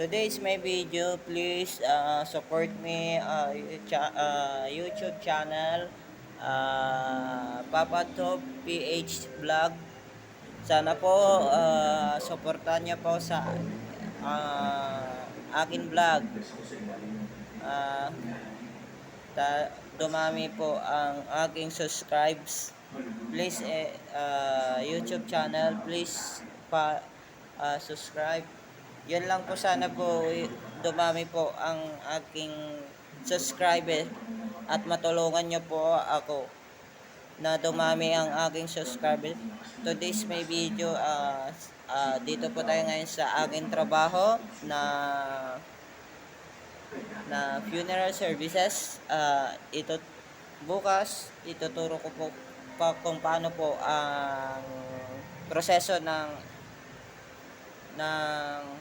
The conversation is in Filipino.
today's my video. Please support me YouTube channel, Papa Top PH Vlog. Sana po suportahan niyo po sa akin vlog. Ah, Dumami po ang aking subscribes. Please YouTube channel, please subscribe. Yan lang po, sana po dumami po ang aking subscriber at matulungan nyo po ako na dumami ang aking subscriber. Today's may video, dito po tayo ngayon sa aking trabaho na funeral services. Ito bukas ituturo ko po kung paano po ang proseso ng